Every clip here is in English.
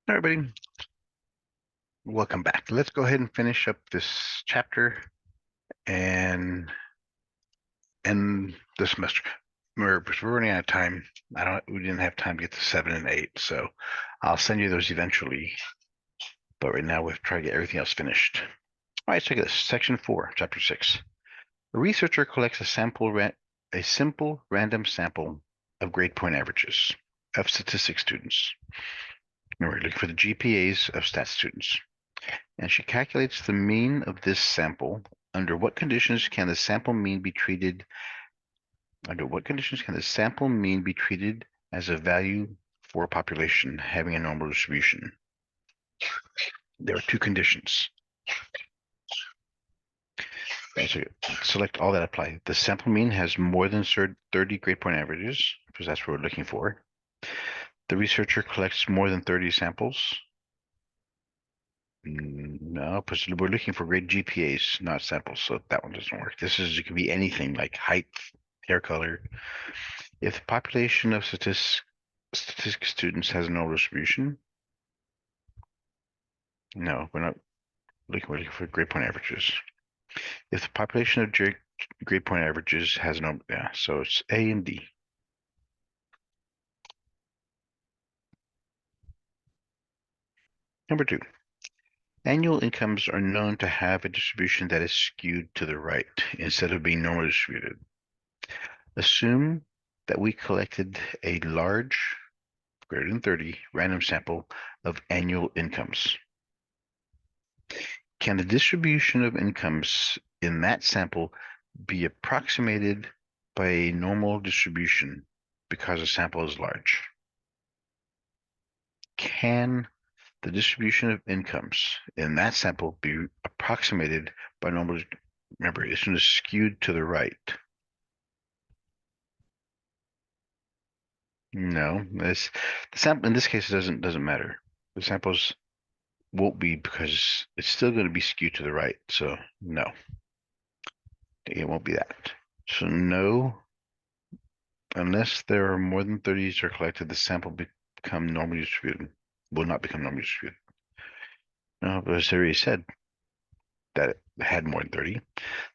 Everybody, welcome back. Let's go ahead and finish up this chapter and end the semester. We're running out of time. We didn't have time to get to 7 and 8, so I'll send you those eventually. But right now, we'll try to get everything else finished. All right, check this. Section 4, Chapter 6. A researcher collects a simple random sample of grade point averages of statistics students. And we're looking for the GPAs of stat students. And she calculates the mean of this sample. Under what conditions can the sample mean be treated as a value for a population having a normal distribution? There are two conditions. So select all that apply. The sample mean has more than 30 grade point averages, because that's what we're looking for. The researcher collects more than 30 samples. No, because we're looking for grade GPAs, not samples, so that one doesn't work. It can be anything like height, hair color. If the population of statistics students has a normal distribution, no, we're looking for grade point averages. If the population of grade point averages has no, yeah, so it's A and D. Number 2, annual incomes are known to have a distribution that is skewed to the right instead of being normally distributed. Assume that we collected a large, greater than 30, random sample of annual incomes. Can the distribution of incomes in that sample be approximated by a normal distribution because the sample is large? Can the distribution of incomes in that sample be approximated by normal? Remember, as soon as skewed to the right. No, the sample in this case it doesn't matter. The samples won't be because it's still going to be skewed to the right. So no, it won't be that. So no, unless there are more than 30s are collected, the sample become normally distributed, will not become normally distributed. No, but as I already said, that it had more than 30.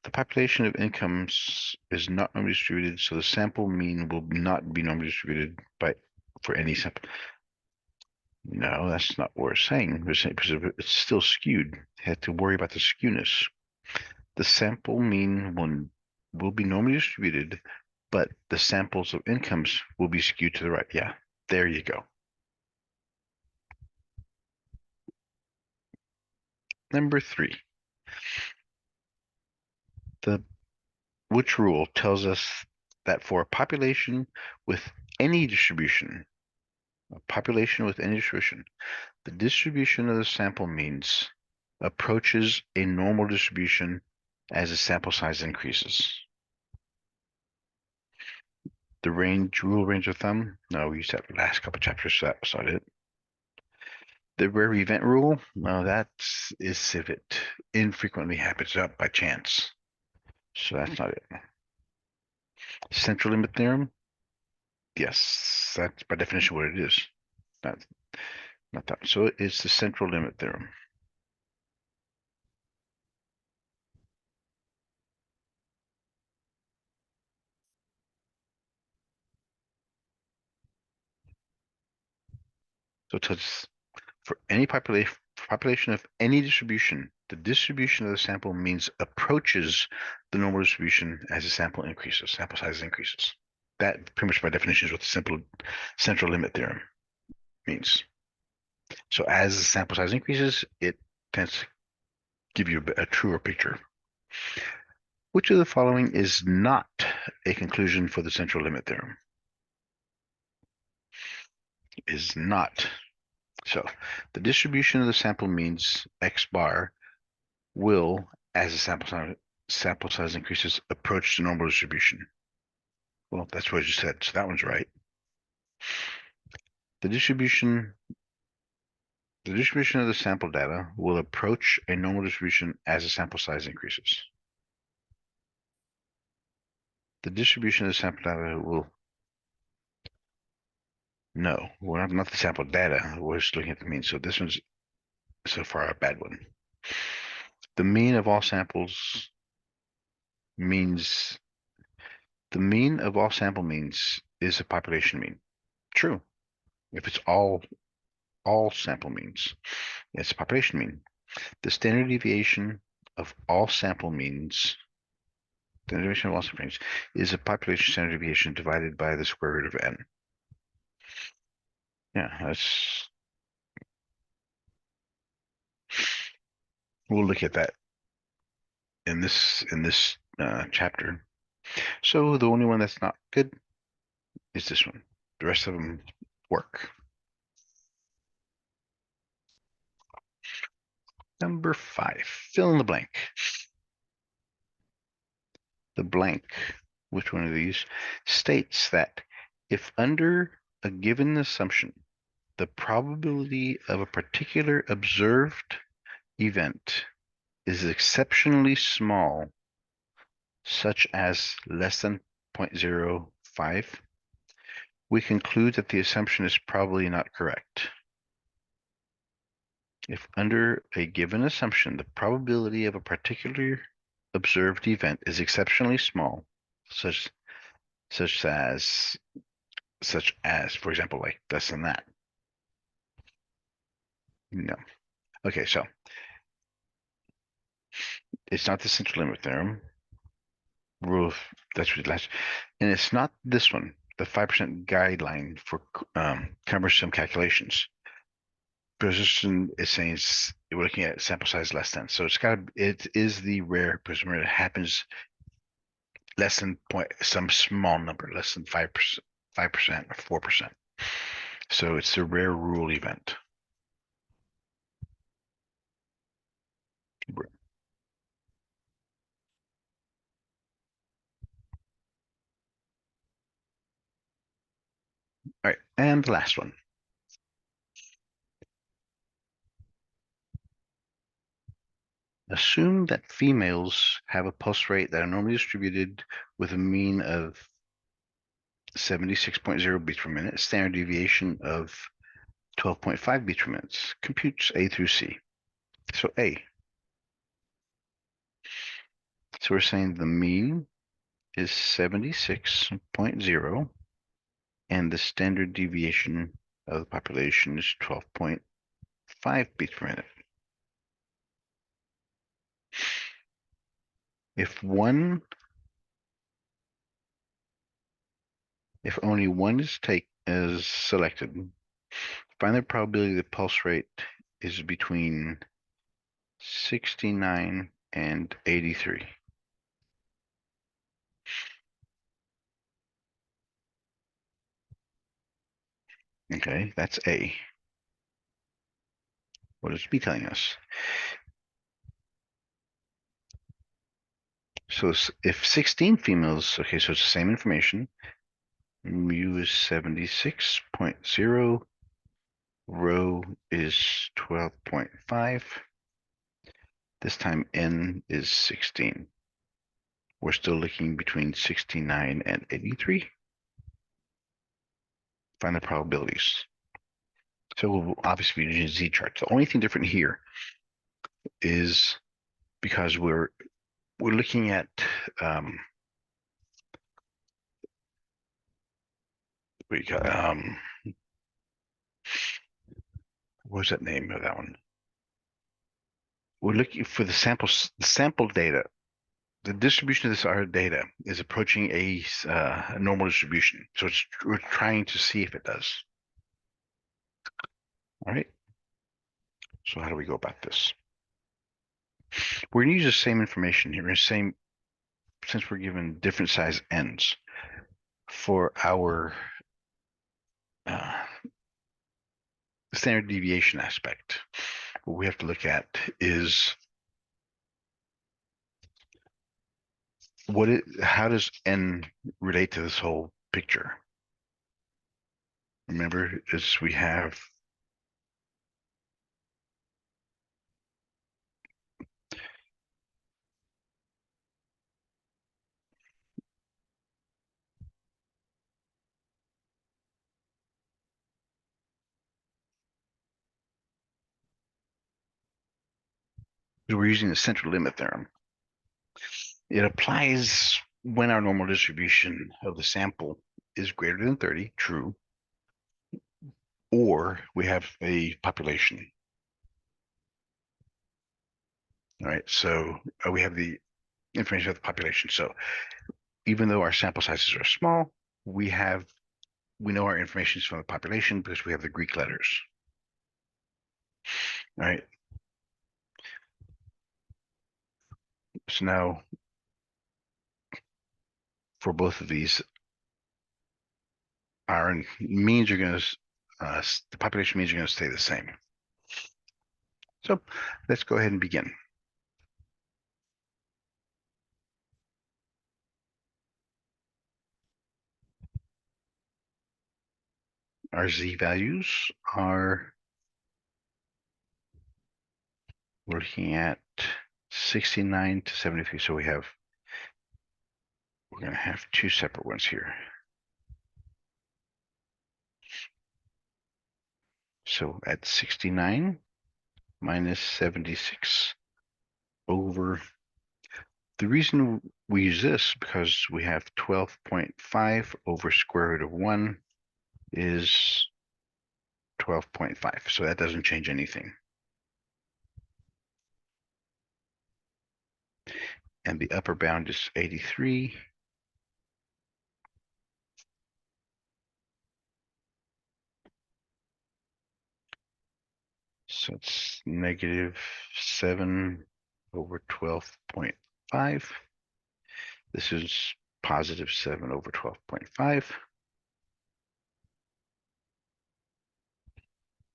The population of incomes is not normally distributed, so the sample mean will not be normally distributed for any sample. No, that's not what we're saying. We're saying because it's still skewed. You have to worry about the skewness. The sample mean will be normally distributed, but the samples of incomes will be skewed to the right. Yeah, there you go. Number 3, which rule tells us that for a population with any distribution, the distribution of the sample means approaches a normal distribution as the sample size increases. The rule range of thumb, no, we used that last couple chapters, so that was not it. The rare event rule, no, that's if it infrequently happens up by chance. So that's not it. Central limit theorem, yes, that's by definition what it is. Not that. So it's the central limit theorem. So it tells for any population of any distribution, the distribution of the sample means approaches the normal distribution as the sample size increases. That pretty much by definition is what the central limit theorem means. So as the sample size increases, it tends to give you a truer picture. Which of the following is not a conclusion for the central limit theorem? Is not. So the distribution of the sample means X bar will, as the sample size increases, approach the normal distribution. Well, that's what you said, so that one's right. The distribution of the sample data will approach a normal distribution as the sample size increases. The distribution of the sample data will No, we're not the sample data. We're just looking at the mean. So this one's so far a bad one. The mean of all samples means the mean of all sample means is a population mean. True. If it's all sample means, it's a population mean. The standard deviation of all sample means, standard deviation of all sample means is a population standard deviation divided by the square root of n. Yeah, we'll look at that in this chapter. So the only one that's not good is this one. The rest of them work. Number 5, fill in the blank. The blank, which one of these, states that if under a given assumption, the probability of a particular observed event is exceptionally small, such as less than 0.05, we conclude that the assumption is probably not correct. If under a given assumption, the probability of a particular observed event is exceptionally small, such as, for example, like less than that. No. Okay, so it's not the central limit theorem. Rule of, that's what last, and it's not this one, the 5% guideline for cumbersome calculations. Position is saying we're looking at sample size less than, so it is the rare position where it happens less than some small number, less than 5%, 5% or 4%. So it's the rare rule event. All right, and the last one. Assume that females have a pulse rate that are normally distributed with a mean of 76.0 beats per minute, standard deviation of 12.5 beats per minute. Computes A through C. So A. So we're saying the mean is 76.0 and the standard deviation of the population is 12.5 beats per minute. If only one is selected, find the probability the pulse rate is between 69 and 83. Okay, that's A. What is B telling us? So if 16 females, okay, so it's the same information. Mu is 76.0, rho is 12.5. This time N is 16. We're still looking between 69 and 83. Find the probabilities. So we'll obviously be using z-charts. The only thing different here is because we're looking at what was that name of that one? We're looking for the sample data. The distribution of this R data is approaching a normal distribution. So we're trying to see if it does. All right. So how do we go about this? We're going to use the same information here. Since we're given different size ends for our standard deviation aspect, what we have to look at is how does n relate to this whole picture? Remember, as we have We're using the central limit theorem. It applies when our normal distribution of the sample is greater than 30, true, or we have a population. All right, so we have the information of the population. So even though our sample sizes are small, we know our information is from the population because we have the Greek letters. All right. So now for both of these, our means are going to, the population means are going to stay the same. So let's go ahead and begin. Our Z values are, we're looking at 69 to 73. So we're going to have two separate ones here. So at 69 minus 76 over, the reason we use this because we have 12.5 over square root of 1 is 12.5. So that doesn't change anything. And the upper bound is 83. So it's negative 7 over 12.5. This is positive 7 over 12.5.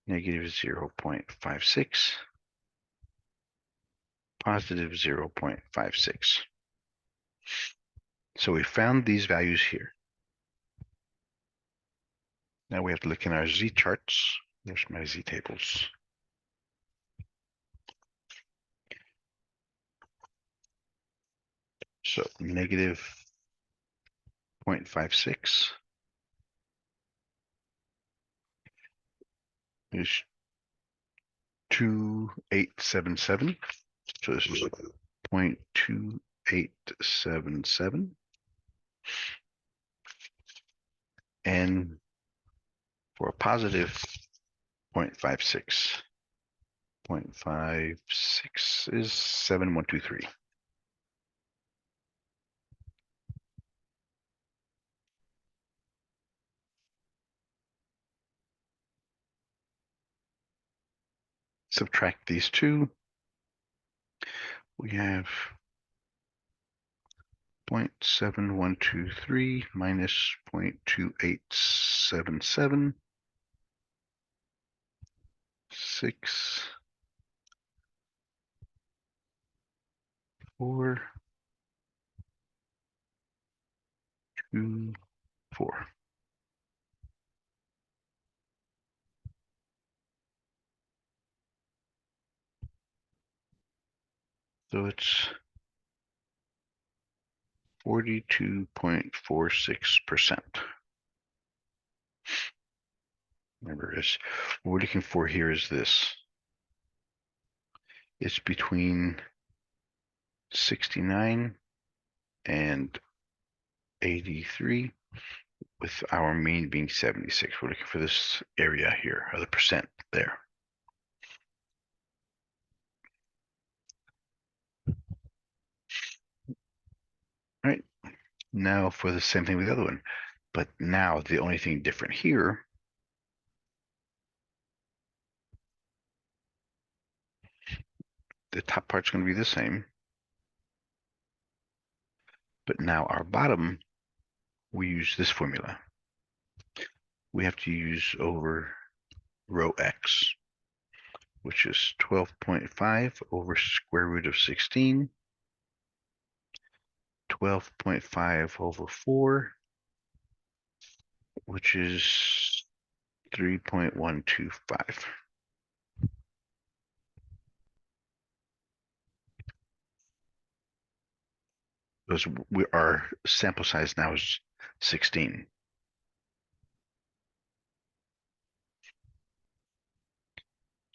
Negative 0.56. Positive 0.56. So we found these values here. Now we have to look in our Z charts. There's my Z tables. So negative 0.56 is 2877. So this is 0.2877. And for a positive 0.56. 0.56 is 7123. Subtract these two. We have 0.7123 minus 0.2877. 6, 4, 2, 4. So it's 42.46%. Remember, what we're looking for here is this. It's between 69 and 83, with our mean being 76. We're looking for this area here, or the percent there. All right, now for the same thing with the other one. But now the only thing different here, the top part's going to be the same. But now our bottom, we use this formula. We have to use over rho x, which is 12.5 over square root of 16, 12.5 over 4, which is 3.125. Because our sample size now is 16.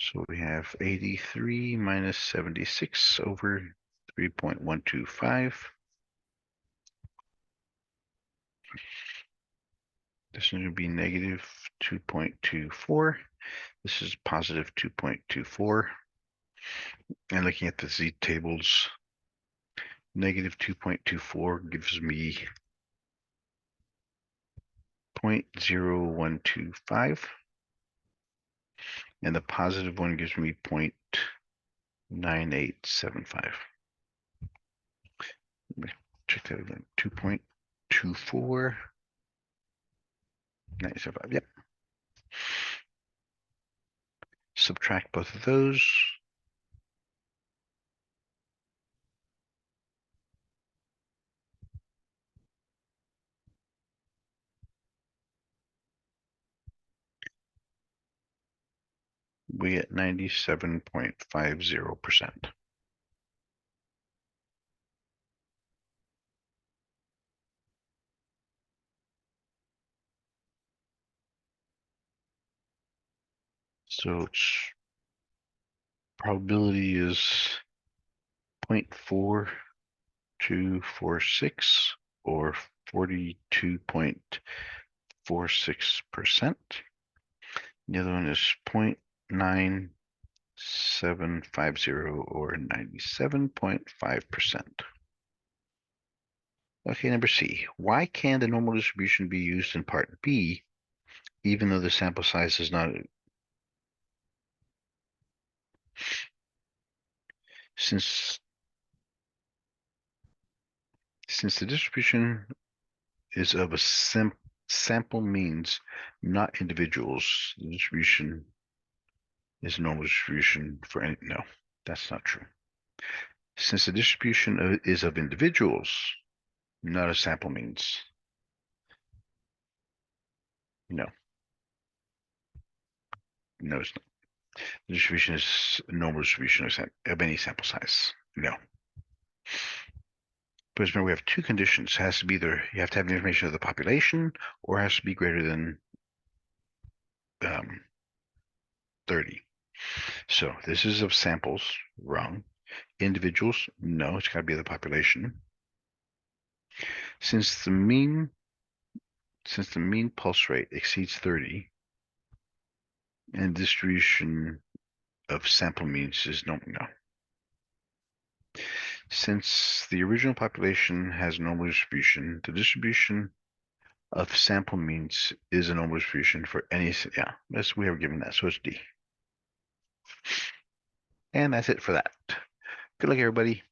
So So we have 83 minus 76 over 3.125. This is going to be negative 2.24. This is positive 2.24. And looking at the z tables, negative 2.24 gives me 0.0125. And the positive one gives me 0.9875. Check that again. 2.24. 975. Yep. Subtract both of those. We get 97.50%. So its probability is 0.4246 or 42.46%. The other one is 0.9750 or 97.5%. Okay, number C. Why can the normal distribution be used in part B, even though the sample size is not? Since the distribution is of a sample means, not individuals, the distribution is a normal distribution for any. No, that's not true. Since the distribution is of individuals, not a sample means. No. No, it's not. The distribution is a normal distribution of any sample size. No. But remember, we have two conditions. It has to be either you have to have information of the population, or it has to be greater than 30. So this is of samples, wrong. Individuals, no, it's got to be the population. Since the mean pulse rate exceeds 30, and distribution of sample means is no. Since the original population has normal distribution, the distribution of sample means is a normal distribution for any. Yeah, we have given that, so it's D. And that's it for that. Good luck, everybody.